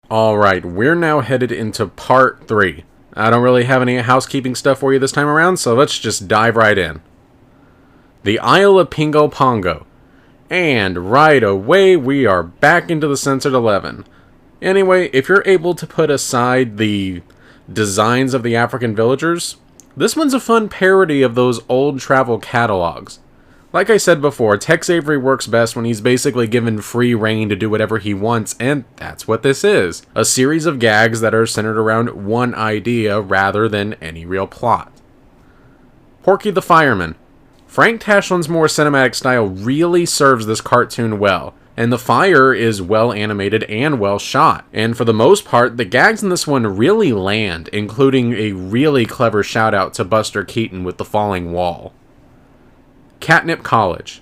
Alright, we're now headed into part 3. I don't really have any housekeeping stuff for you this time around, so let's just dive right in. The Isle of Pingo Pongo. And right away we are back into the Censored 11. Anyway, if you're able to put aside the designs of the African villagers, this one's a fun parody of those old travel catalogs. Like I said before, Tex Avery works best when he's basically given free reign to do whatever he wants, and that's what this is. A series of gags that are centered around one idea rather than any real plot. Porky the Fireman. Frank Tashlin's more cinematic style really serves this cartoon well, and the fire is well animated and well shot. And for the most part, the gags in this one really land, including a really clever shout out to Buster Keaton with the falling wall. Catnip College.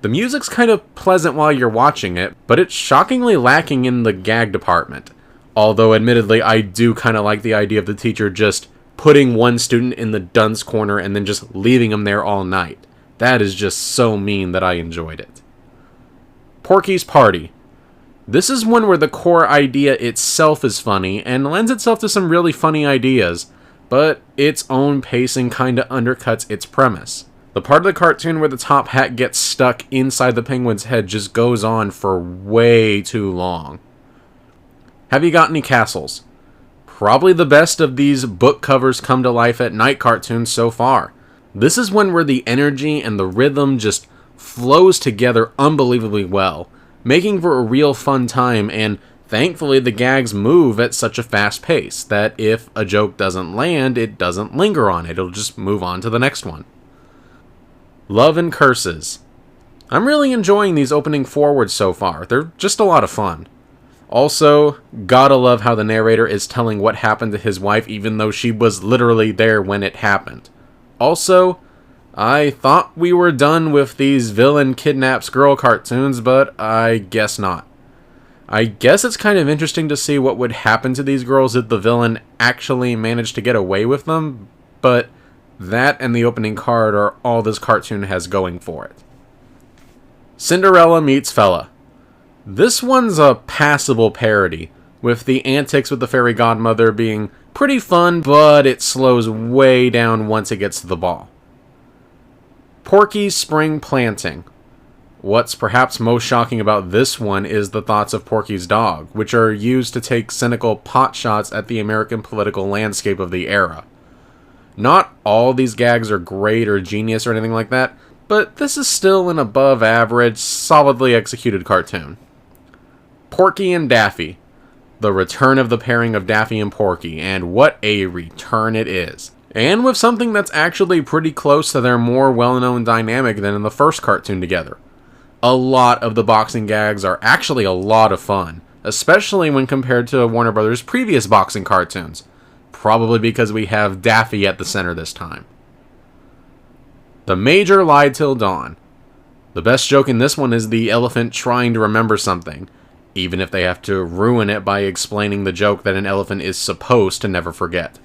The music's kind of pleasant while you're watching it, but it's shockingly lacking in the gag department. Although admittedly, I do kind of like the idea of the teacher just putting one student in the dunce corner and then just leaving him there all night. That is just so mean that I enjoyed it. Porky's Party. This is one where the core idea itself is funny and lends itself to some really funny ideas, but its own pacing kinda undercuts its premise. The part of the cartoon where the top hat gets stuck inside the penguin's head just goes on for way too long. Have You Got Any Castles? Probably the best of these book covers come to life at night cartoons so far. This is one where the energy and the rhythm just flows together unbelievably well, making for a real fun time, and thankfully the gags move at such a fast pace that if a joke doesn't land, it doesn't linger on it, it'll just move on to the next one. Love and Curses. I'm really enjoying these opening forwards so far. They're just a lot of fun. Also, gotta love how the narrator is telling what happened to his wife even though she was literally there when it happened. Also, I thought we were done with these villain kidnaps girl cartoons, but I guess not. I guess it's kind of interesting to see what would happen to these girls if the villain actually managed to get away with them, but that and the opening card are all this cartoon has going for it. Cinderella Meets Fella. This one's a passable parody, with the antics with the fairy godmother being pretty fun, but it slows way down once it gets to the ball. Porky's Spring Planting. What's perhaps most shocking about this one is the thoughts of Porky's dog, which are used to take cynical pot shots at the American political landscape of the era. Not all these gags are great or genius or anything like that, but this is still an above average, solidly executed cartoon. Porky and Daffy. The return of the pairing of Daffy and Porky, and what a return it is. And with something that's actually pretty close to their more well-known dynamic than in the first cartoon together. A lot of the boxing gags are actually a lot of fun, especially when compared to Warner Brothers' previous boxing cartoons. Probably because we have Daffy at the center this time. The Major Lied Till Dawn. The best joke in this one is the elephant trying to remember something, even if they have to ruin it by explaining the joke that an elephant is supposed to never forget.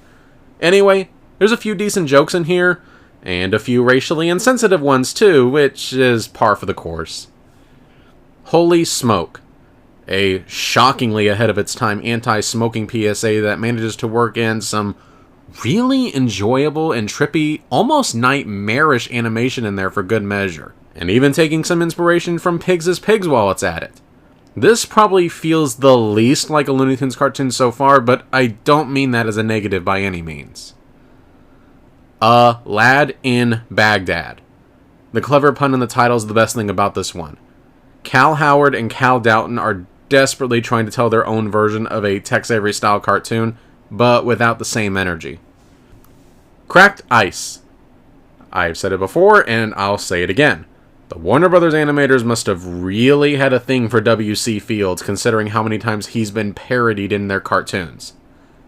Anyway, there's a few decent jokes in here, and a few racially insensitive ones too, which is par for the course. Holy Smoke. A shockingly ahead of its time anti-smoking PSA that manages to work in some really enjoyable and trippy, almost nightmarish animation in there for good measure. And even taking some inspiration from Pigs as Pigs while it's at it. This probably feels the least like a Looney Tunes cartoon so far, but I don't mean that as a negative by any means. A Lad in Baghdad. The clever pun in the title is the best thing about this one. Cal Howard and Cal Doughton are desperately trying to tell their own version of a Tex Avery style cartoon, but without the same energy. Cracked Ice. I've said it before, and I'll say it again. The Warner Brothers animators must have really had a thing for W.C. Fields, considering how many times he's been parodied in their cartoons.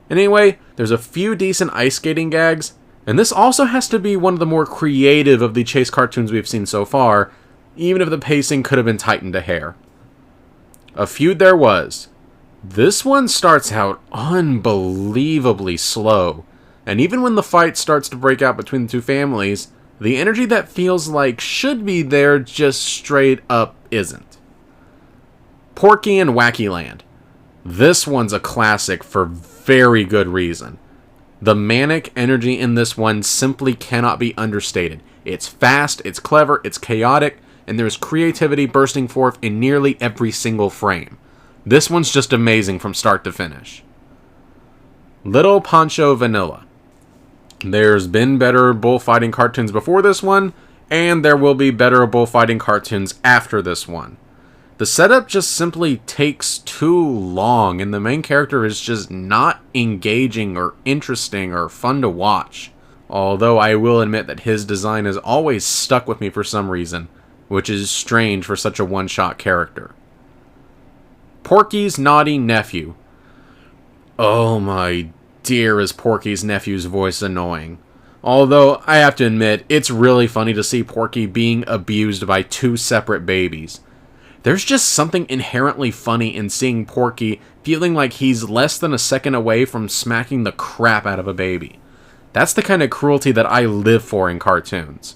Anyway, there's a few decent ice skating gags, and this also has to be one of the more creative of the chase cartoons we've seen so far, even if the pacing could have been tightened a hair. A Feud There Was. This one starts out unbelievably slow, and even when the fight starts to break out between the two families, the energy that feels like should be there just straight up isn't. Porky and Wacky Land. This one's a classic for very good reason. The manic energy in this one simply cannot be understated. It's fast, it's clever, it's chaotic, and there's creativity bursting forth in nearly every single frame. This one's just amazing from start to finish. Little Pancho Vanilla. There's been better bullfighting cartoons before this one, and there will be better bullfighting cartoons after this one. The setup just simply takes too long, and the main character is just not engaging or interesting or fun to watch. Although I will admit that his design has always stuck with me for some reason, which is strange for such a one-shot character. Porky's Naughty Nephew. Oh my dear, is Porky's nephew's voice annoying. Although, I have to admit, it's really funny to see Porky being abused by two separate babies. There's just something inherently funny in seeing Porky feeling like he's less than a second away from smacking the crap out of a baby. That's the kind of cruelty that I live for in cartoons.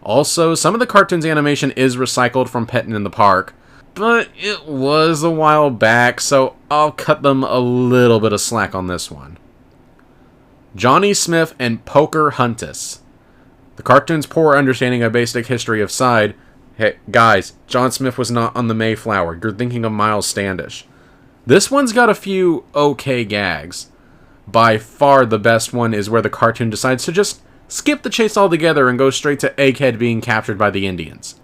Also, some of the cartoon's animation is recycled from Pettin' in the Park, but it was a while back, so I'll cut them a little bit of slack on this one. Johnny Smith and Poker Huntus. The cartoon's poor understanding of basic history aside, hey, guys, John Smith was not on the Mayflower. You're thinking of Miles Standish. This one's got a few okay gags. By far the best one is where the cartoon decides to just skip the chase altogether and go straight to Egghead being captured by the Indians.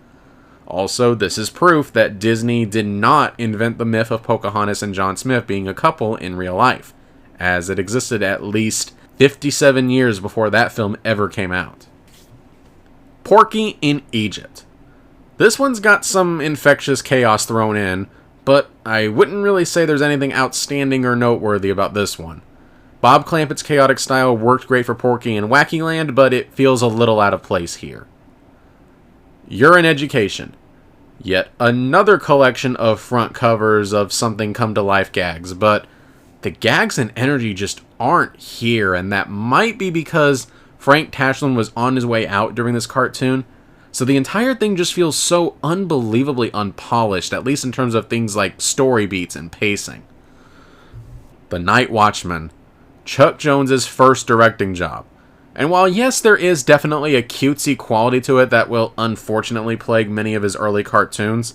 Also, this is proof that Disney did not invent the myth of Pocahontas and John Smith being a couple in real life, as it existed at least 57 years before that film ever came out. Porky in Egypt. This one's got some infectious chaos thrown in, but I wouldn't really say there's anything outstanding or noteworthy about this one. Bob Clampett's chaotic style worked great for Porky in Wacky Land, but it feels a little out of place here. You're in Education. Yet another collection of front covers of something come-to-life gags, but the gags and energy just aren't here, and that might be because Frank Tashlin was on his way out during this cartoon, so the entire thing just feels so unbelievably unpolished, at least in terms of things like story beats and pacing. The Night Watchman. Chuck Jones's first directing job. And while yes, there is definitely a cutesy quality to it that will unfortunately plague many of his early cartoons,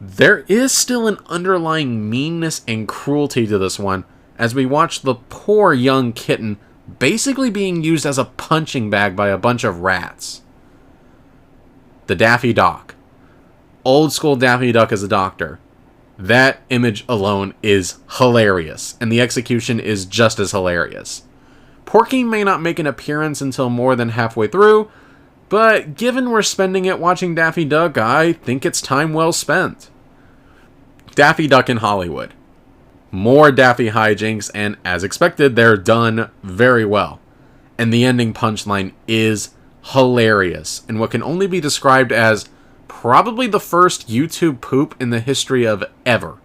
there is still an underlying meanness and cruelty to this one as we watch the poor young kitten basically being used as a punching bag by a bunch of rats. The Daffy Duck. Old school Daffy Duck as a doctor. That image alone is hilarious, and the execution is just as hilarious. Porky may not make an appearance until more than halfway through, but given we're spending it watching Daffy Duck, I think it's time well spent. Daffy Duck in Hollywood. More Daffy hijinks, and as expected, they're done very well. And the ending punchline is hilarious, and what can only be described as probably the first YouTube poop in the history of ever.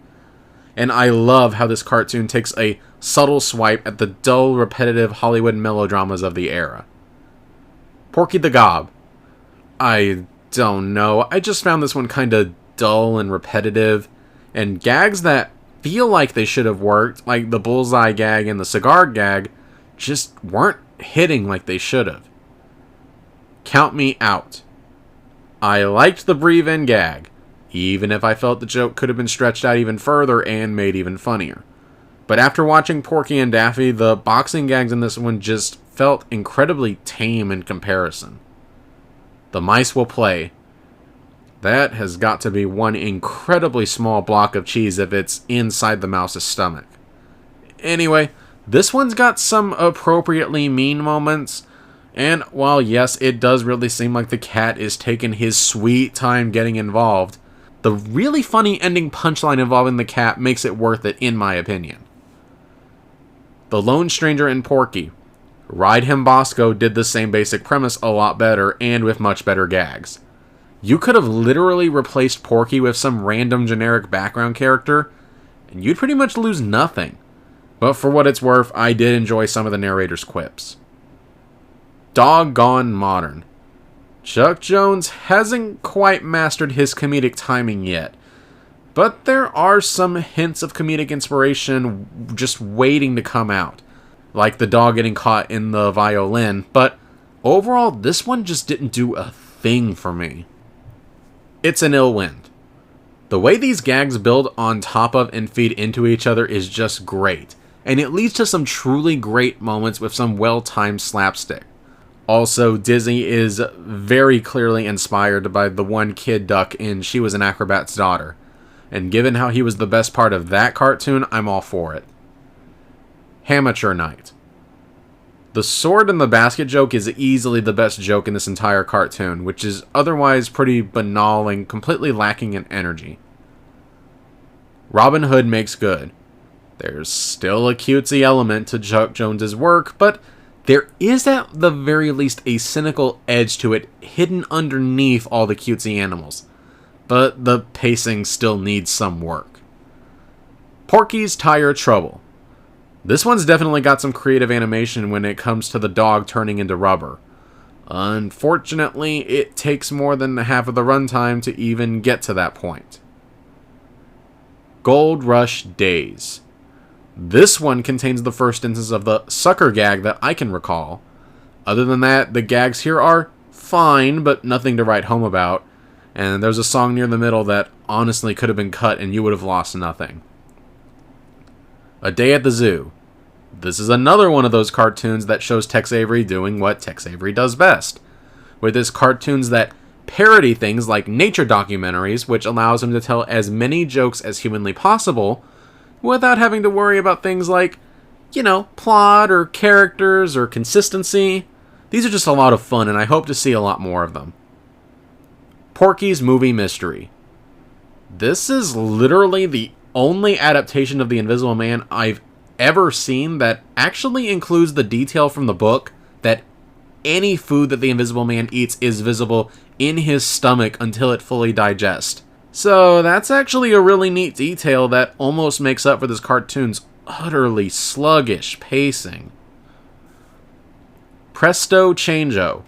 And I love how this cartoon takes a subtle swipe at the dull, repetitive Hollywood melodramas of the era. Porky the Gob. I don't know, I just found this one kinda dull and repetitive, and gags that feel like they should have worked, like the bullseye gag and the cigar gag, just weren't hitting like they should have. Count Me Out. I liked the breathe in gag, even if I felt the joke could have been stretched out even further and made even funnier. But after watching Porky and Daffy, the boxing gags in this one just felt incredibly tame in comparison. The Mice Will Play. That has got to be one incredibly small block of cheese if it's inside the mouse's stomach. Anyway, this one's got some appropriately mean moments, and while yes, it does really seem like the cat is taking his sweet time getting involved, the really funny ending punchline involving the cat makes it worth it in my opinion. The Lone Stranger and Porky. Ride Him Bosco did the same basic premise a lot better and with much better gags. You could have literally replaced Porky with some random generic background character, and you'd pretty much lose nothing. But for what it's worth, I did enjoy some of the narrator's quips. Doggone Modern. Chuck Jones hasn't quite mastered his comedic timing yet, But there are some hints of comedic inspiration just waiting to come out, like the dog getting caught in the violin, but overall, this one just didn't do a thing for me. It's an ill wind. The way these gags build on top of and feed into each other is just great, and it leads to some truly great moments with some well-timed slapstick. Also, Disney is very clearly inspired by the one kid duck in She Was an Acrobat's Daughter, and given how he was the best part of that cartoon, I'm all for it. Amateur Night. The sword in the basket joke is easily the best joke in this entire cartoon, which is otherwise pretty banal and completely lacking in energy. Robin Hood makes good. There's still a cutesy element to Chuck Jones's work, but there is at the very least a cynical edge to it hidden underneath all the cutesy animals. But the pacing still needs some work. Porky's Tire Trouble. This one's definitely got some creative animation when it comes to the dog turning into rubber. Unfortunately, it takes more than half of the runtime to even get to that point. Gold Rush Days. This one contains the first instance of the sucker gag that I can recall. Other than that, the gags here are fine, but nothing to write home about. And there's a song near the middle that honestly could have been cut and you would have lost nothing. A Day at the Zoo. This is another one of those cartoons that shows Tex Avery doing what Tex Avery does best, with his cartoons that parody things like nature documentaries, which allows him to tell as many jokes as humanly possible without having to worry about things like, plot or characters or consistency. These are just a lot of fun, and I hope to see a lot more of them. Porky's Movie Mystery. This is literally the only adaptation of The Invisible Man I've ever seen that actually includes the detail from the book that any food that the Invisible Man eats is visible in his stomach until it fully digests. So that's actually a really neat detail that almost makes up for this cartoon's utterly sluggish pacing. Presto Changeo.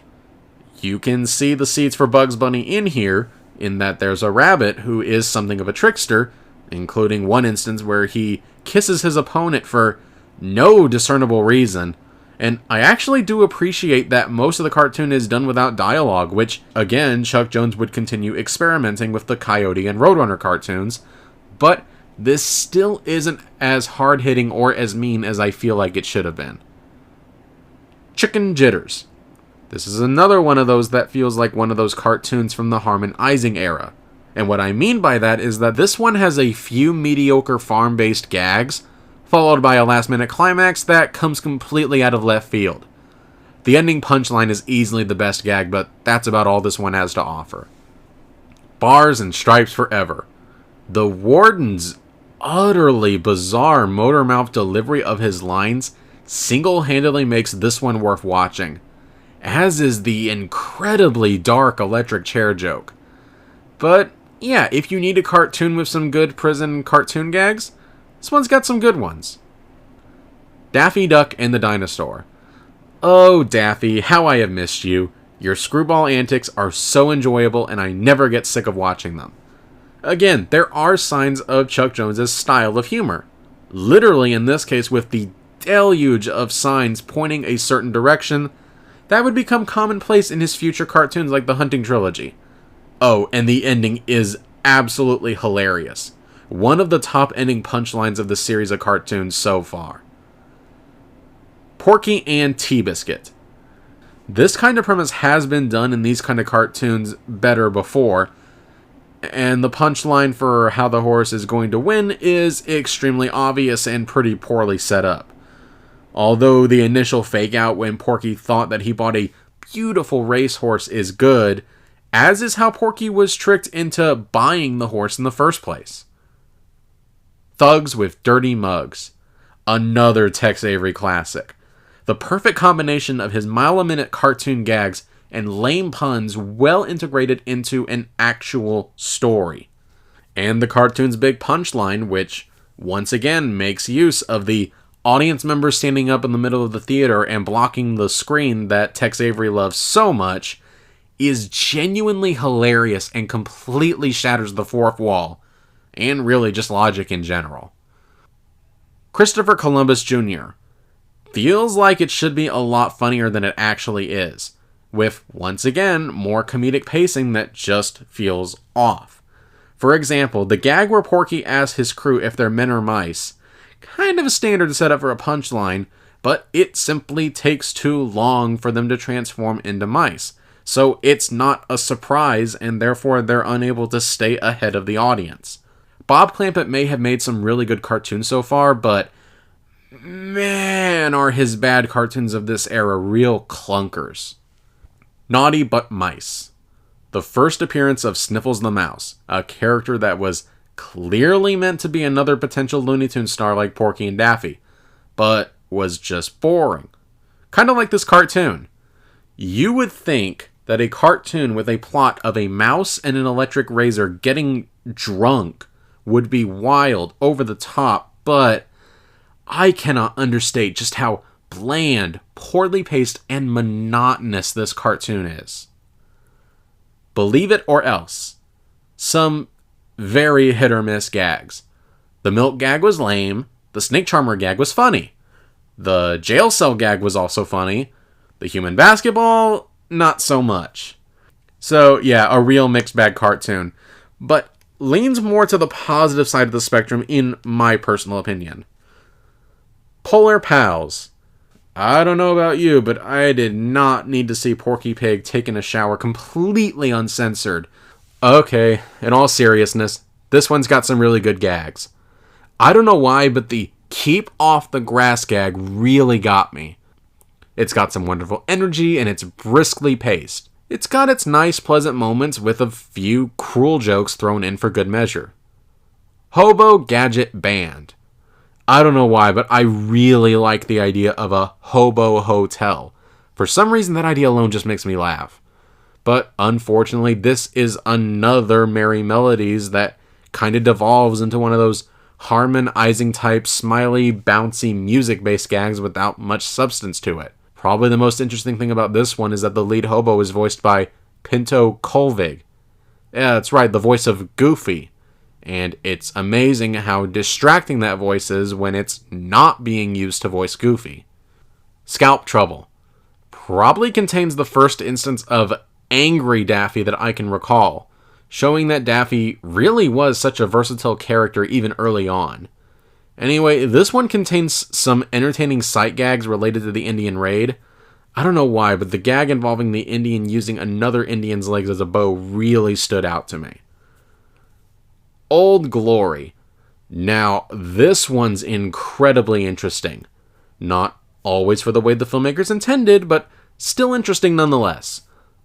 You can see the seeds for Bugs Bunny in here, in that there's a rabbit who is something of a trickster, including one instance where he kisses his opponent for no discernible reason. And I actually do appreciate that most of the cartoon is done without dialogue, which, again, Chuck Jones would continue experimenting with the Coyote and Roadrunner cartoons, but this still isn't as hard-hitting or as mean as I feel like it should have been. Chicken Jitters. This is another one of those that feels like one of those cartoons from the Harmon Ising era. And what I mean by that is that this one has a few mediocre farm-based gags, followed by a last-minute climax that comes completely out of left field. The ending punchline is easily the best gag, but that's about all this one has to offer. Bars and Stripes Forever. The Warden's utterly bizarre motor mouth delivery of his lines single-handedly makes this one worth watching, as is the incredibly dark electric chair joke. But yeah, if you need a cartoon with some good prison cartoon gags, this one's got some good ones. Daffy Duck and the Dinosaur. Oh, Daffy, how I have missed you. Your screwball antics are so enjoyable and I never get sick of watching them. Again, there are signs of Chuck Jones's style of humor. Literally in this case with the deluge of signs pointing a certain direction that would become commonplace in his future cartoons like the Hunting Trilogy. Oh, and the ending is absolutely hilarious. One of the top ending punchlines of the series of cartoons so far. Porky and Tea-Biscuit. This kind of premise has been done in these kind of cartoons better before, and the punchline for how the horse is going to win is extremely obvious and pretty poorly set up. Although the initial fake out when Porky thought that he bought a beautiful racehorse is good, as is how Porky was tricked into buying the horse in the first place. Thugs with Dirty Mugs. Another Tex Avery classic. The perfect combination of his mile-a-minute cartoon gags and lame puns well integrated into an actual story. And the cartoon's big punchline, which once again makes use of the audience members standing up in the middle of the theater and blocking the screen that Tex Avery loves so much, is genuinely hilarious and completely shatters the fourth wall, and really just logic in general. Christopher Columbus Jr. feels like it should be a lot funnier than it actually is, with, once again, more comedic pacing that just feels off. For example, the gag where Porky asks his crew if they're men or mice, kind of a standard setup for a punchline, but it simply takes too long for them to transform into mice. So it's not a surprise, and therefore they're unable to stay ahead of the audience. Bob Clampett may have made some really good cartoons so far, but man, are his bad cartoons of this era real clunkers. Naughty But Mice. The first appearance of Sniffles the Mouse, a character that was clearly meant to be another potential Looney Tunes star like Porky and Daffy, but was just boring. Kind of like this cartoon. You would think that a cartoon with a plot of a mouse and an electric razor getting drunk would be wild, over the top, but I cannot understate just how bland, poorly paced, and monotonous this cartoon is. Believe It or Else. Some very hit or miss gags. The milk gag was lame. The snake charmer gag was funny. The jail cell gag was also funny. The human basketball, not so much. So yeah, a real mixed bag cartoon, but leans more to the positive side of the spectrum in my personal opinion. Polar Pals. I don't know about you, but I did not need to see Porky Pig taking a shower completely uncensored. Okay, in all seriousness, this one's got some really good gags. I don't know why, but the keep off the grass gag really got me. It's got some wonderful energy, and it's briskly paced. It's got its nice, pleasant moments with a few cruel jokes thrown in for good measure. Hobo Gadget Band. I don't know why, but I really like the idea of a hobo hotel. For some reason, that idea alone just makes me laugh. But unfortunately, this is another Merry Melodies that kind of devolves into one of those harmonizing type, smiley, bouncy, music-based gags without much substance to it. Probably the most interesting thing about this one is that the lead hobo is voiced by Pinto Colvig. Yeah, that's right, the voice of Goofy. And it's amazing how distracting that voice is when it's not being used to voice Goofy. Scalp Trouble. Probably contains the first instance of angry Daffy that I can recall, showing that Daffy really was such a versatile character even early on. Anyway, this one contains some entertaining sight gags related to the Indian raid. I don't know why, but the gag involving the Indian using another Indian's legs as a bow really stood out to me. Old Glory. Now, this one's incredibly interesting. Not always for the way the filmmakers intended, but still interesting nonetheless.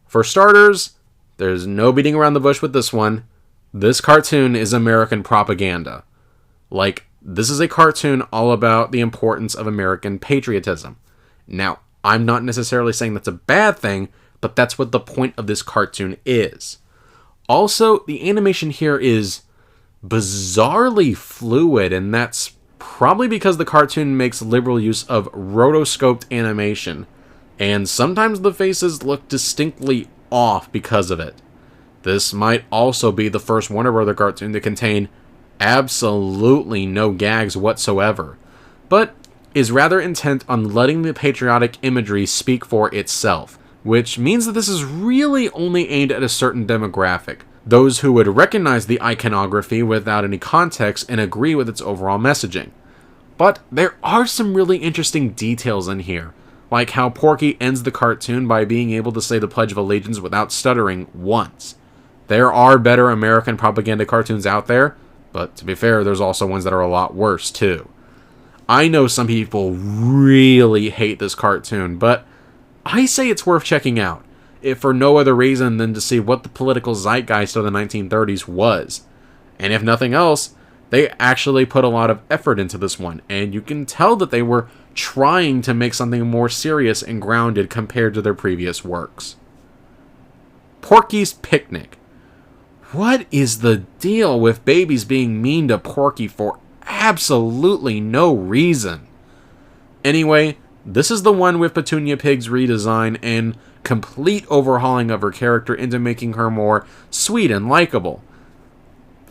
For starters, there's no beating around the bush with this one. This cartoon is American propaganda. Like, this is a cartoon all about the importance of American patriotism. Now, I'm not necessarily saying that's a bad thing, but that's what the point of this cartoon is. Also, the animation here is bizarrely fluid, and that's probably because the cartoon makes liberal use of rotoscoped animation, and sometimes the faces look distinctly off because of it. This might also be the first Warner Bros. Cartoon to contain absolutely no gags whatsoever, but is rather intent on letting the patriotic imagery speak for itself, which means that this is really only aimed at a certain demographic, those who would recognize the iconography without any context and agree with its overall messaging. But there are some really interesting details in here, like how Porky ends the cartoon by being able to say the Pledge of Allegiance without stuttering once. There are better American propaganda cartoons out there, but to be fair, there's also ones that are a lot worse too. I know some people really hate this cartoon, but I say it's worth checking out, if for no other reason than to see what the political zeitgeist of the 1930s was. And if nothing else, they actually put a lot of effort into this one, and you can tell that they were trying to make something more serious and grounded compared to their previous works. Porky's Picnic. What is the deal with babies being mean to Porky for absolutely no reason? Anyway, this is the one with Petunia Pig's redesign and complete overhauling of her character into making her more sweet and likable.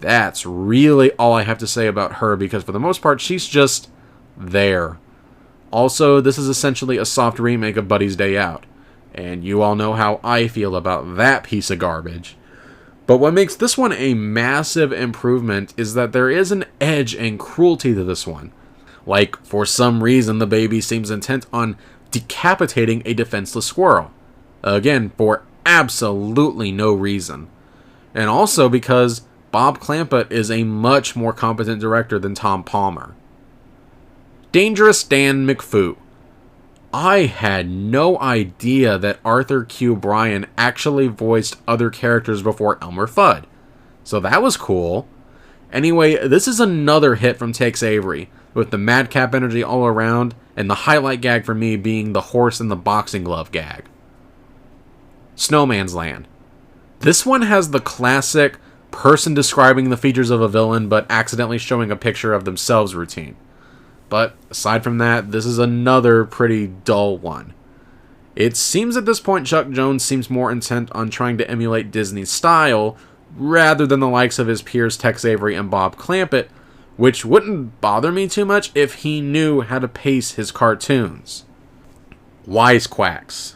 That's really all I have to say about her, because for the most part, she's just there. Also, this is essentially a soft remake of Buddy's Day Out, and you all know how I feel about that piece of garbage. But what makes this one a massive improvement is that there is an edge and cruelty to this one. Like, for some reason, the baby seems intent on decapitating a defenseless squirrel. Again, for absolutely no reason. And also because Bob Clampett is a much more competent director than Tom Palmer. Dangerous Dan McPhoo. I had no idea that Arthur Q. Bryan actually voiced other characters before Elmer Fudd. So that was cool. Anyway, this is another hit from Tex Avery, with the madcap energy all around, and the highlight gag for me being the horse and the boxing glove gag. Snowman's Land. This one has the classic person describing the features of a villain but accidentally showing a picture of themselves routine. But aside from that, this is another pretty dull one. It seems at this point Chuck Jones seems more intent on trying to emulate Disney's style rather than the likes of his peers Tex Avery and Bob Clampett, which wouldn't bother me too much if he knew how to pace his cartoons. Wisecracks.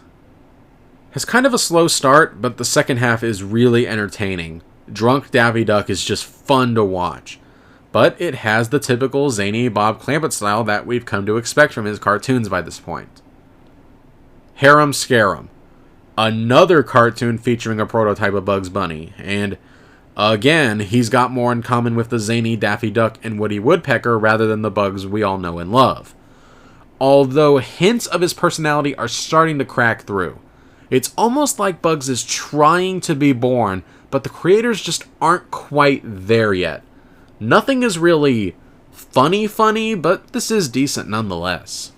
Has kind of a slow start, but the second half is really entertaining. Drunk Daffy Duck is just fun to watch. But it has the typical zany Bob Clampett style that we've come to expect from his cartoons by this point. Harem Scarum. Another cartoon featuring a prototype of Bugs Bunny, and again, he's got more in common with the zany Daffy Duck and Woody Woodpecker rather than the Bugs we all know and love. Although hints of his personality are starting to crack through. It's almost like Bugs is trying to be born, but the creators just aren't quite there yet. Nothing is really funny, but this is decent nonetheless.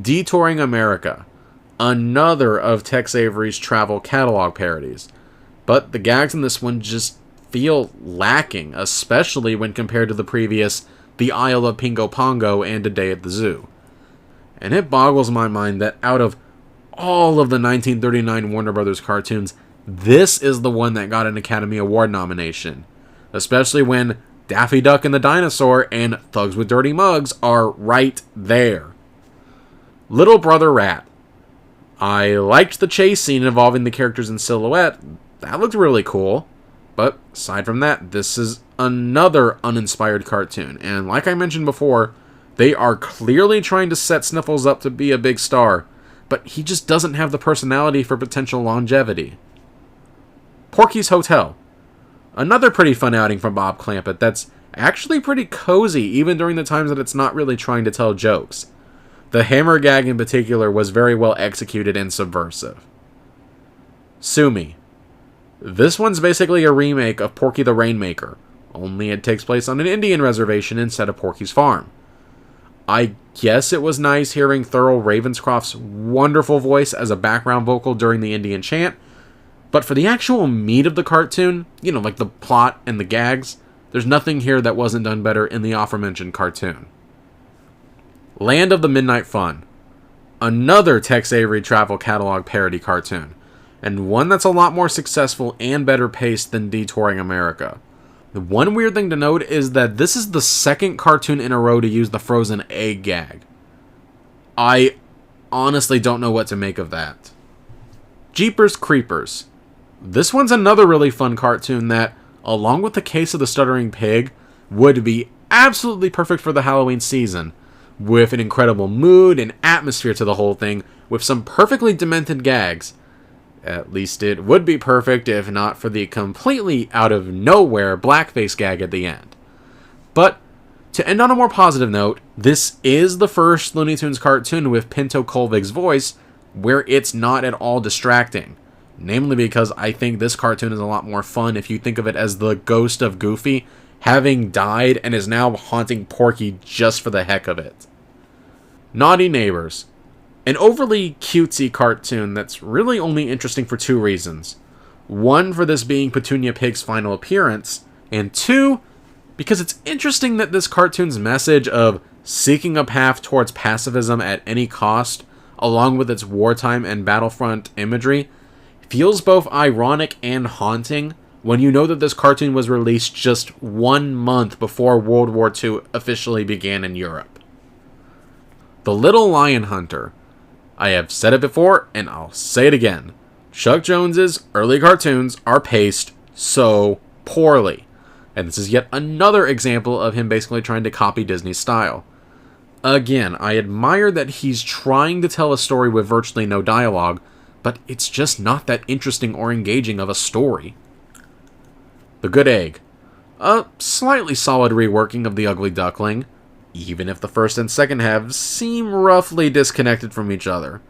Detouring America. Another of Tex Avery's travel catalog parodies. But the gags in this one just feel lacking, especially when compared to the previous The Isle of Pingo Pongo and A Day at the Zoo. And it boggles my mind that out of all of the 1939 Warner Brothers cartoons, this is the one that got an Academy Award nomination. Especially when Daffy Duck and the Dinosaur and Thugs with Dirty Mugs are right there. Little Brother Rat. I liked the chase scene involving the characters in silhouette. That looked really cool. But aside from that, this is another uninspired cartoon. And like I mentioned before, they are clearly trying to set Sniffles up to be a big star. But he just doesn't have the personality for potential longevity. Porky's Hotel. Another pretty fun outing from Bob Clampett that's actually pretty cozy even during the times that it's not really trying to tell jokes. The hammer gag in particular was very well executed and subversive. Sue Me. This one's basically a remake of Porky the Rainmaker, only it takes place on an Indian reservation instead of Porky's farm. I guess it was nice hearing Thurl Ravenscroft's wonderful voice as a background vocal during the Indian chant, but for the actual meat of the cartoon, like the plot and the gags, there's nothing here that wasn't done better in the aforementioned cartoon. Land of the Midnight Fun. Another Tex Avery travel catalog parody cartoon, and one that's a lot more successful and better paced than Detouring America. The one weird thing to note is that this is the second cartoon in a row to use the frozen egg gag. I honestly don't know what to make of that. Jeepers Creepers. This one's another really fun cartoon that, along with The Case of the Stuttering Pig, would be absolutely perfect for the Halloween season, with an incredible mood and atmosphere to the whole thing, with some perfectly demented gags. At least it would be perfect if not for the completely out of nowhere blackface gag at the end. But, to end on a more positive note, this is the first Looney Tunes cartoon with Pinto Colvig's voice where it's not at all distracting. Namely because I think this cartoon is a lot more fun if you think of it as the ghost of Goofy having died and is now haunting Porky just for the heck of it. Naughty Neighbors. An overly cutesy cartoon that's really only interesting for two reasons. One, for this being Petunia Pig's final appearance, and two, because it's interesting that this cartoon's message of seeking a path towards pacifism at any cost, along with its wartime and battlefront imagery, feels both ironic and haunting, when you know that this cartoon was released just 1 month before World War II officially began in Europe. The Little Lion Hunter. I have said it before, and I'll say it again. Chuck Jones's early cartoons are paced so poorly. And this is yet another example of him basically trying to copy Disney's style. Again, I admire that he's trying to tell a story with virtually no dialogue, but it's just not that interesting or engaging of a story. The Good Egg. A slightly solid reworking of The Ugly Duckling, even if the first and second halves seem roughly disconnected from each other.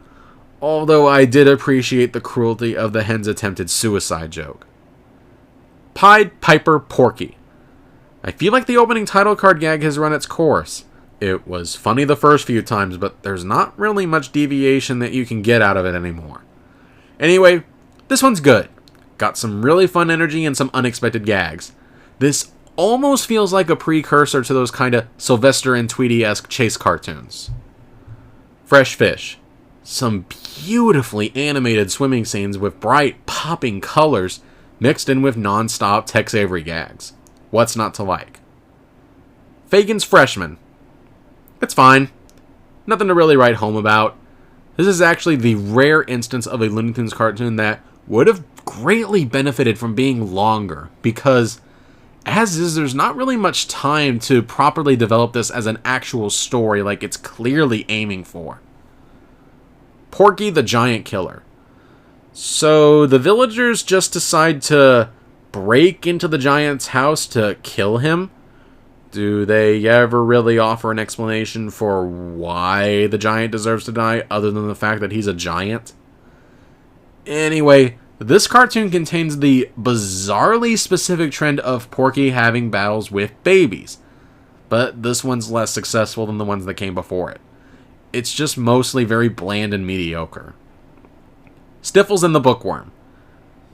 Although I did appreciate the cruelty of the hen's attempted suicide joke. Pied Piper Porky. I feel like the opening title card gag has run its course. It was funny the first few times, but there's not really much deviation that you can get out of it anymore. Anyway, this one's good. Got some really fun energy and some unexpected gags. This almost feels like a precursor to those kind of Sylvester and Tweety-esque chase cartoons. Fresh Fish. Some beautifully animated swimming scenes with bright, popping colors mixed in with non-stop Tex Avery gags. What's not to like? Fagin's Freshman. It's fine. Nothing to really write home about. This is actually the rare instance of a Looney Tunes cartoon that would have greatly benefited from being longer, because as is, there's not really much time to properly develop this as an actual story like it's clearly aiming for. Porky the Giant Killer. So the villagers just decide to break into the giant's house to kill him? Do they ever really offer an explanation for why the giant deserves to die, other than the fact that he's a giant? Anyway, this cartoon contains the bizarrely specific trend of Porky having battles with babies, but this one's less successful than the ones that came before it. It's just mostly very bland and mediocre. Sniffles and the Bookworm.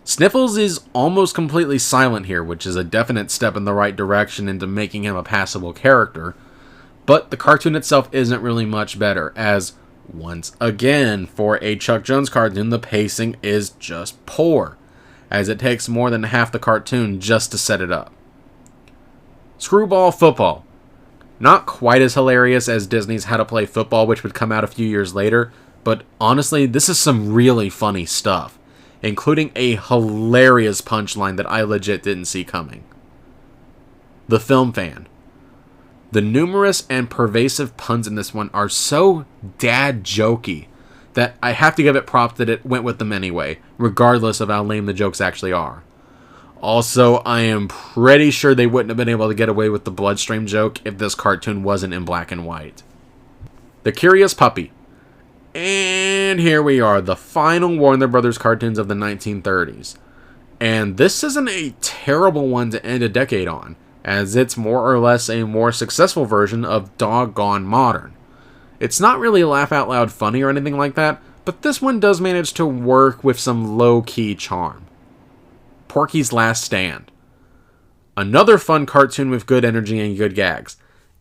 Sniffles is almost completely silent here, which is a definite step in the right direction into making him a passable character, but the cartoon itself isn't really much better, as, once again, for a Chuck Jones cartoon, the pacing is just poor, as it takes more than half the cartoon just to set it up. Screwball Football. Not quite as hilarious as Disney's How to Play Football, which would come out a few years later, but honestly, this is some really funny stuff, including a hilarious punchline that I legit didn't see coming. The Film Fan. The numerous and pervasive puns in this one are so dad-jokey that I have to give it props that it went with them anyway, regardless of how lame the jokes actually are. Also, I am pretty sure they wouldn't have been able to get away with the bloodstream joke if this cartoon wasn't in black and white. The Curious Puppy. And here we are, the final Warner Brothers cartoons of the 1930s. And this isn't a terrible one to end a decade on, as it's more or less a more successful version of Doggone Modern. It's not really laugh out loud funny or anything like that, but this one does manage to work with some low-key charm. Porky's Last Stand. Another fun cartoon with good energy and good gags,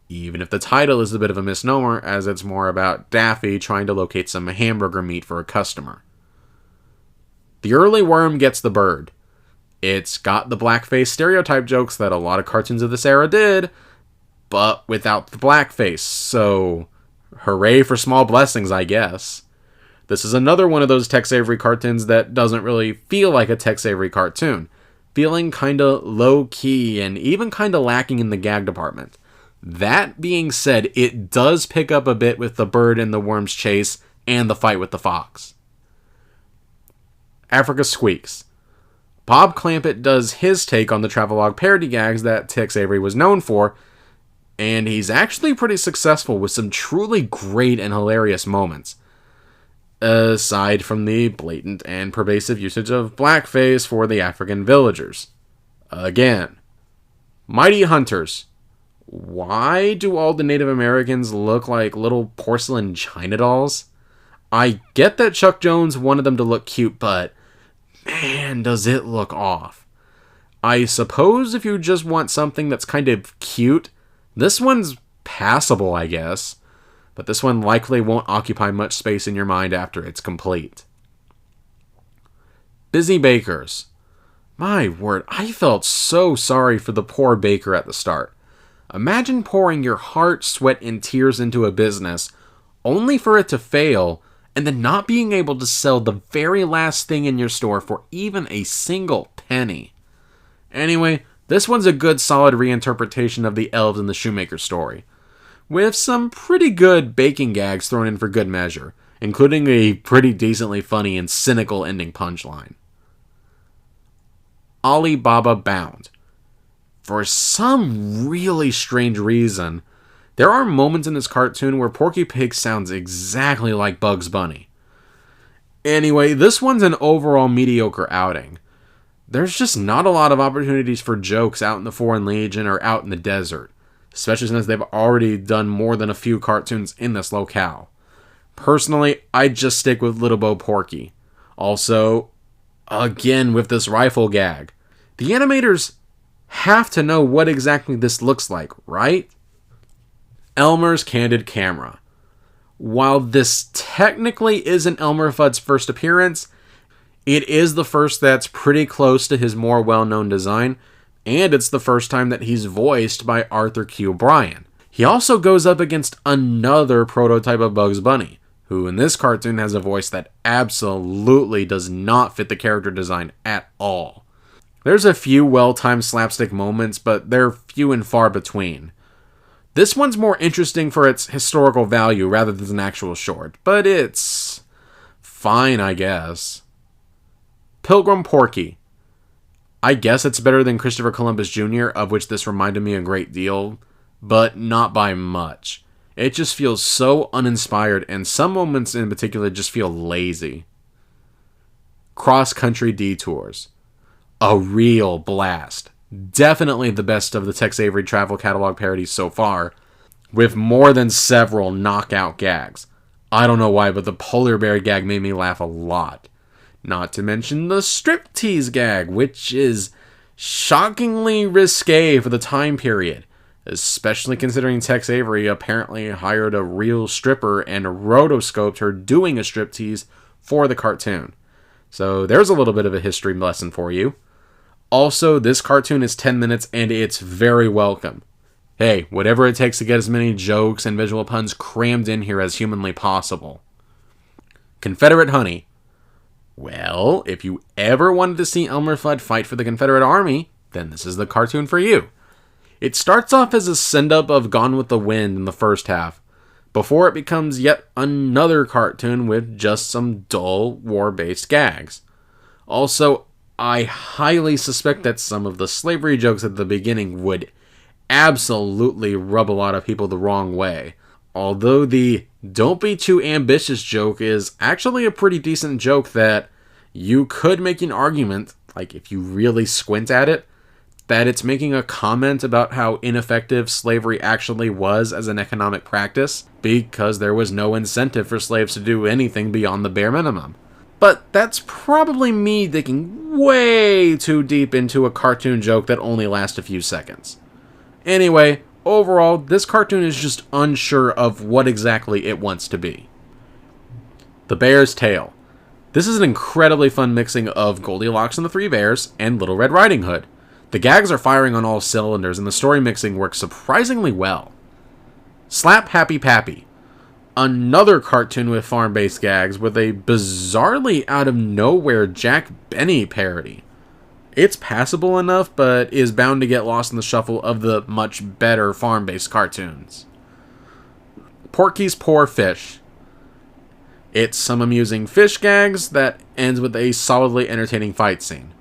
even if the title is a bit of a misnomer, as it's more about Daffy trying to locate some hamburger meat for a customer. The Early Worm Gets the Bird. It's got the blackface stereotype jokes that a lot of cartoons of this era did, but without the blackface, so hooray for small blessings, I guess. This is another one of those Tex Avery cartoons that doesn't really feel like a Tex Avery cartoon, feeling kinda low-key and even kinda lacking in the gag department. That being said, it does pick up a bit with the bird and the worm's chase and the fight with the fox. Africa Squeaks. Bob Clampett does his take on the Travelogue parody gags that Tex Avery was known for, and he's actually pretty successful with some truly great and hilarious moments. Aside from the blatant and pervasive usage of blackface for the African villagers. Again. Mighty Hunters. Why do all the Native Americans look like little porcelain China dolls? I get that Chuck Jones wanted them to look cute, but man, does it look off. I suppose if you just want something that's kind of cute, this one's passable, I guess. But this one likely won't occupy much space in your mind after it's complete. Busy Bakers. My word, I felt so sorry for the poor baker at the start. Imagine pouring your heart, sweat, and tears into a business, only for it to fail, and then not being able to sell the very last thing in your store for even a single penny. Anyway, this one's a good solid reinterpretation of the elves and the shoemaker story, with some pretty good baking gags thrown in for good measure, including a pretty decently funny and cynical ending punchline. Alibaba Bound. For some really strange reason, there are moments in this cartoon where Porky Pig sounds exactly like Bugs Bunny. Anyway, this one's an overall mediocre outing. There's just not a lot of opportunities for jokes out in the Foreign Legion or out in the desert, especially since they've already done more than a few cartoons in this locale. Personally, I'd just stick with Little Bo Porky. Also, again with this rifle gag. The animators have to know what exactly this looks like, right? Elmer's Candid Camera. While this technically isn't Elmer Fudd's first appearance, it is the first that's pretty close to his more well-known design, and it's the first time that he's voiced by Arthur Q. Bryan. He also goes up against another prototype of Bugs Bunny, who in this cartoon has a voice that absolutely does not fit the character design at all. There's a few well-timed slapstick moments, but they're few and far between. This one's more interesting for its historical value rather than an actual short, but it's fine, I guess. Pilgrim Porky. I guess it's better than Christopher Columbus Jr., of which this reminded me a great deal, but not by much. It just feels so uninspired, and some moments in particular just feel lazy. Cross-country detours. A real blast. Definitely the best of the Tex Avery travel catalog parodies so far, with more than several knockout gags. I don't know why, but the polar bear gag made me laugh a lot. Not to mention the striptease gag, which is shockingly risque for the time period, especially considering Tex Avery apparently hired a real stripper and rotoscoped her doing a striptease for the cartoon. So there's a little bit of a history lesson for you. Also, this cartoon is 10 minutes and it's very welcome. Hey, whatever it takes to get as many jokes and visual puns crammed in here as humanly possible. Confederate Honey. Well, if you ever wanted to see Elmer Fudd fight for the Confederate Army, then this is the cartoon for you. It starts off as a send-up of Gone with the Wind in the first half, before it becomes yet another cartoon with just some dull, war-based gags. Also, I highly suspect that some of the slavery jokes at the beginning would absolutely rub a lot of people the wrong way. Although the "don't be too ambitious" joke is actually a pretty decent joke that you could make an argument, like if you really squint at it, that it's making a comment about how ineffective slavery actually was as an economic practice, because there was no incentive for slaves to do anything beyond the bare minimum. But that's probably me digging way too deep into a cartoon joke that only lasts a few seconds. Anyway, overall, this cartoon is just unsure of what exactly it wants to be. The Bear's Tale. This is an incredibly fun mixing of Goldilocks and the Three Bears and Little Red Riding Hood. The gags are firing on all cylinders and the story mixing works surprisingly well. Slap Happy Pappy. Another cartoon with farm-based gags with a bizarrely out-of-nowhere Jack Benny parody. It's passable enough, but is bound to get lost in the shuffle of the much better farm-based cartoons. Porky's Poor Fish. It's some amusing fish gags that ends with a solidly entertaining fight scene.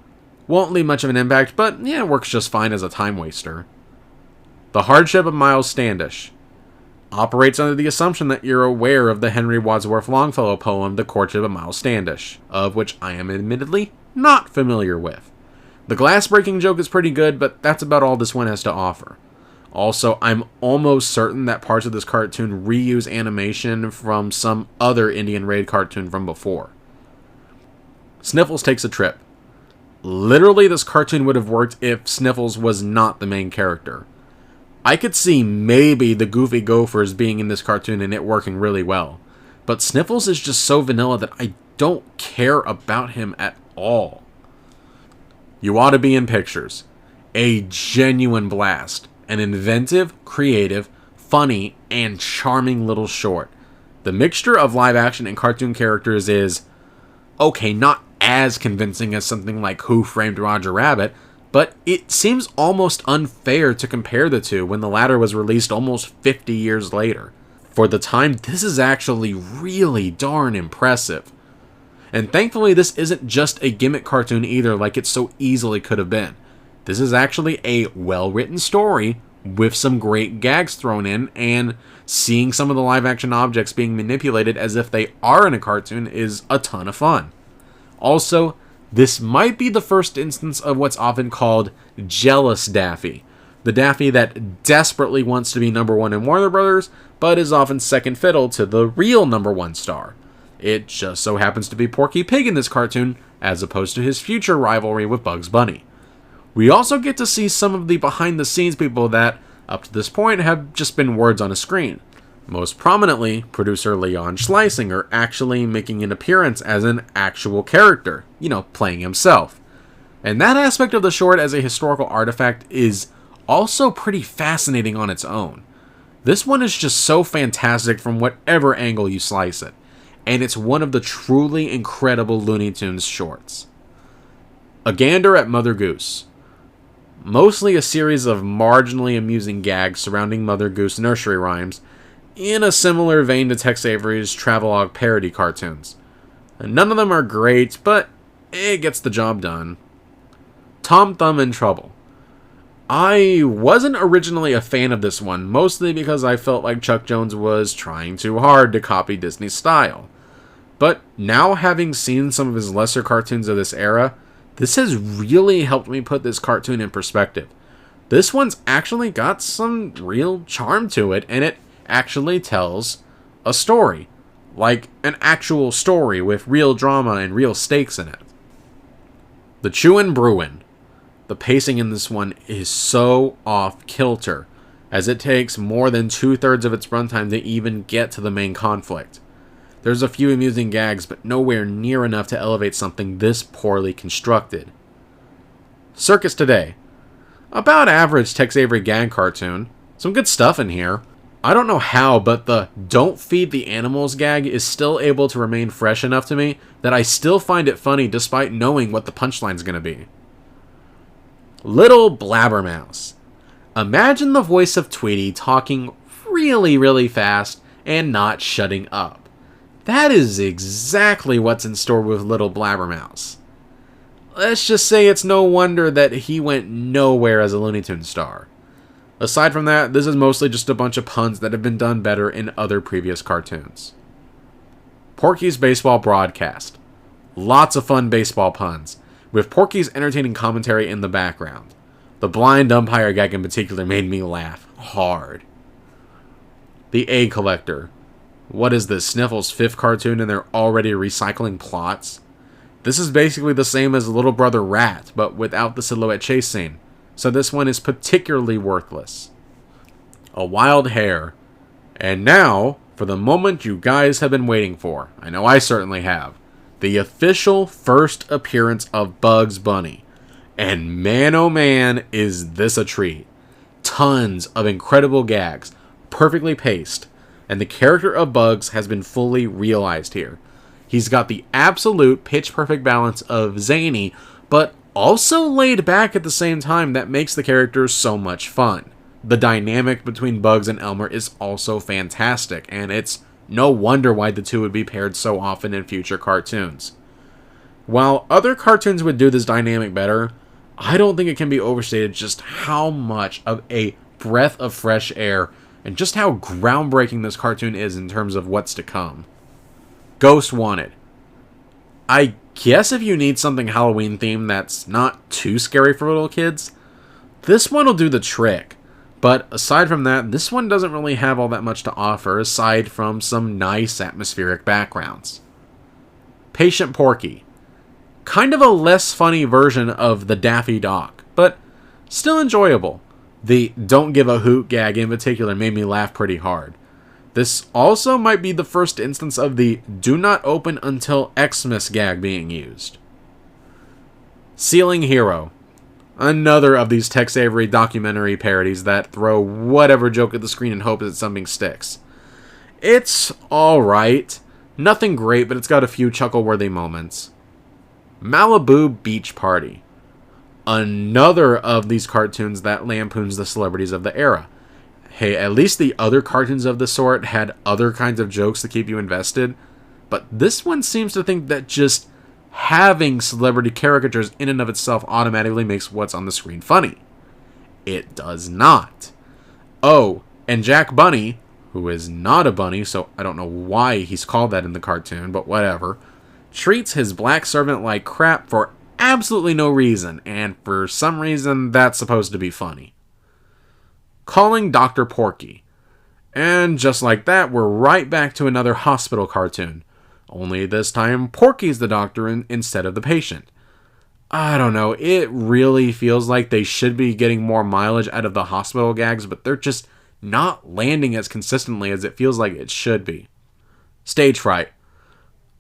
Won't leave much of an impact, but yeah, it works just fine as a time waster. The Hardship of Miles Standish. Operates under the assumption that you're aware of the Henry Wadsworth Longfellow poem, The Courtship of Miles Standish, of which I am admittedly not familiar with. The glass-breaking joke is pretty good, but that's about all this one has to offer. Also, I'm almost certain that parts of this cartoon reuse animation from some other Indian Raid cartoon from before. Sniffles Takes a Trip. Literally, this cartoon would have worked if Sniffles was not the main character. I could see maybe the Goofy Gophers being in this cartoon and it working really well. But Sniffles is just so vanilla that I don't care about him at all. You Ought to Be in Pictures. A genuine blast. An inventive, creative, funny, and charming little short. The mixture of live action and cartoon characters is, okay, not as convincing as something like Who Framed Roger Rabbit, but it seems almost unfair to compare the two when the latter was released almost 50 years later. For the time, this is actually really darn impressive. And thankfully, this isn't just a gimmick cartoon either, like it so easily could have been. This is actually a well-written story with some great gags thrown in, and seeing some of the live-action objects being manipulated as if they are in a cartoon is a ton of fun. Also, this might be the first instance of what's often called jealous Daffy. The Daffy that desperately wants to be number one in Warner Brothers, but is often second fiddle to the real number one star. It just so happens to be Porky Pig in this cartoon, as opposed to his future rivalry with Bugs Bunny. We also get to see some of the behind-the-scenes people that, up to this point, have just been words on a screen. Most prominently, producer Leon Schlesinger actually making an appearance as an actual character, playing himself. And that aspect of the short as a historical artifact is also pretty fascinating on its own. This one is just so fantastic from whatever angle you slice it, and it's one of the truly incredible Looney Tunes shorts. A Gander at Mother Goose. Mostly a series of marginally amusing gags surrounding Mother Goose nursery rhymes, in a similar vein to Tex Avery's Travelogue parody cartoons. None of them are great, but it gets the job done. Tom Thumb in Trouble. I wasn't originally a fan of this one, mostly because I felt like Chuck Jones was trying too hard to copy Disney's style. But now, having seen some of his lesser cartoons of this era, this has really helped me put this cartoon in perspective. This one's actually got some real charm to it, and it actually tells a story. Like an actual story with real drama and real stakes in it. The Chewin' Bruin. The pacing in this one is so off-kilter, as it takes more than 2/3 of its runtime to even get to the main conflict. There's a few amusing gags, but nowhere near enough to elevate something this poorly constructed. Circus Today. About average Tex Avery gag cartoon. Some good stuff in here. I don't know how, but the "don't feed the animals" gag is still able to remain fresh enough to me that I still find it funny despite knowing what the punchline's gonna be. Little Blabbermouse. Imagine the voice of Tweety talking really, really fast and not shutting up. That is exactly what's in store with Little Blabbermouse. Let's just say it's no wonder that he went nowhere as a Looney Tunes star. Aside from that, this is mostly just a bunch of puns that have been done better in other previous cartoons. Porky's Baseball Broadcast. Lots of fun baseball puns, with Porky's entertaining commentary in the background. The blind umpire gag in particular made me laugh hard. The Egg Collector. What is this, Sniffles' 5th cartoon and they're already recycling plots? This is basically the same as Little Brother Rat, but without the silhouette chase scene, so this one is particularly worthless. A Wild Hare. And now, for the moment you guys have been waiting for. I know I certainly have. The official first appearance of Bugs Bunny. And man oh man, is this a treat. Tons of incredible gags, perfectly paced, and the character of Bugs has been fully realized here. He's got the absolute pitch-perfect balance of zany, but also laid back at the same time that makes the character so much fun. The dynamic between Bugs and Elmer is also fantastic, and it's no wonder why the two would be paired so often in future cartoons. While other cartoons would do this dynamic better, I don't think it can be overstated just how much of a breath of fresh air and just how groundbreaking this cartoon is in terms of what's to come. Ghost Wanted. I guess if you need something Halloween themed that's not too scary for little kids, this one will do the trick. But aside from that, this one doesn't really have all that much to offer aside from some nice atmospheric backgrounds. Patient Porky. Kind of a less funny version of the Daffy Duck, but still enjoyable. The "don't give a hoot" gag in particular made me laugh pretty hard. This also might be the first instance of the "do not open until Xmas" gag being used. Ceiling Hero. Another of these Tex Avery documentary parodies that throw whatever joke at the screen and hope that something sticks. It's alright. Nothing great, but it's got a few chuckle-worthy moments. Malibu Beach Party. Another of these cartoons that lampoons the celebrities of the era. Hey, at least the other cartoons of the sort had other kinds of jokes to keep you invested, but this one seems to think that just having celebrity caricatures in and of itself automatically makes what's on the screen funny. It does not. Oh, and Jack Bunny, who is not a bunny, so I don't know why he's called that in the cartoon, but whatever, treats his black servant like crap for absolutely no reason, and for some reason that's supposed to be funny. Calling Dr. Porky. And just like that, we're right back to another hospital cartoon. Only this time, Porky's the doctor instead of the patient. I don't know, it really feels like they should be getting more mileage out of the hospital gags, but they're just not landing as consistently as it feels like it should be. Stage Fright.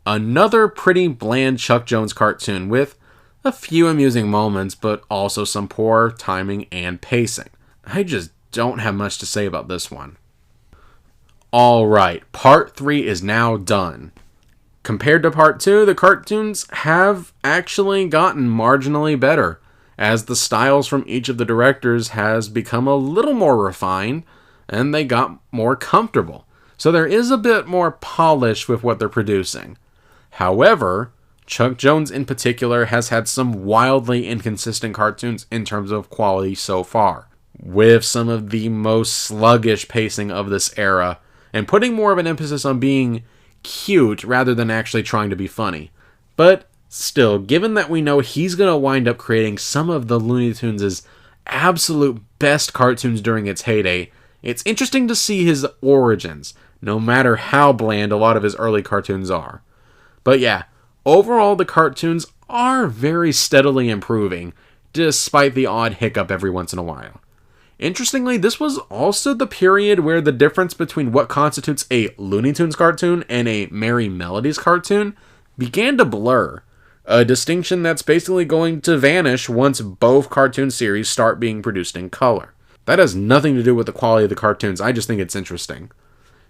Another pretty bland Chuck Jones cartoon with a few amusing moments, but also some poor timing and pacing. I just don't have much to say about this one. Alright, part 3 is now done. Compared to part 2, the cartoons have actually gotten marginally better, as the styles from each of the directors has become a little more refined, and they got more comfortable. So there is a bit more polish with what they're producing. However, Chuck Jones in particular has had some wildly inconsistent cartoons in terms of quality so far, with some of the most sluggish pacing of this era, and putting more of an emphasis on being cute rather than actually trying to be funny. But still, given that we know he's going to wind up creating some of the Looney Tunes' absolute best cartoons during its heyday, it's interesting to see his origins, no matter how bland a lot of his early cartoons are. But yeah, overall the cartoons are very steadily improving, despite the odd hiccup every once in a while. Interestingly, this was also the period where the difference between what constitutes a Looney Tunes cartoon and a Merry Melodies cartoon began to blur, a distinction that's basically going to vanish once both cartoon series start being produced in color. That has nothing to do with the quality of the cartoons, I just think it's interesting.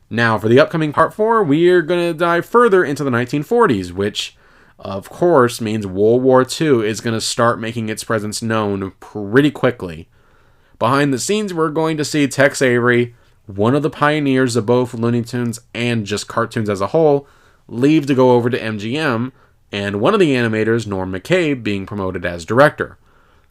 Now, for the upcoming part 4, we're going to dive further into the 1940s, which, of course, means World War II is going to start making its presence known pretty quickly. Behind the scenes, we're going to see Tex Avery, one of the pioneers of both Looney Tunes and just cartoons as a whole, leave to go over to MGM, and one of the animators, Norm McCabe, being promoted as director.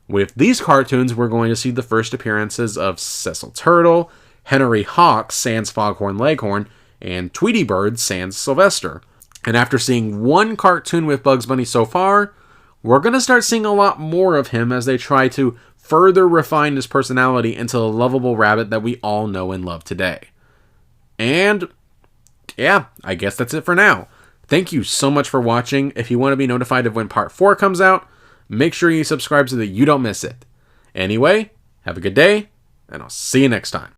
With these cartoons, we're going to see the first appearances of Cecil Turtle, Henry Hawk sans Foghorn Leghorn, and Tweety Bird sans Sylvester. And after seeing one cartoon with Bugs Bunny so far, we're going to start seeing a lot more of him as they try to further refine his personality into the lovable rabbit that we all know and love today. And yeah, I guess that's it for now. Thank you so much for watching. If you want to be notified of when part 4 comes out, make sure you subscribe so that you don't miss it. Anyway, have a good day, and I'll see you next time.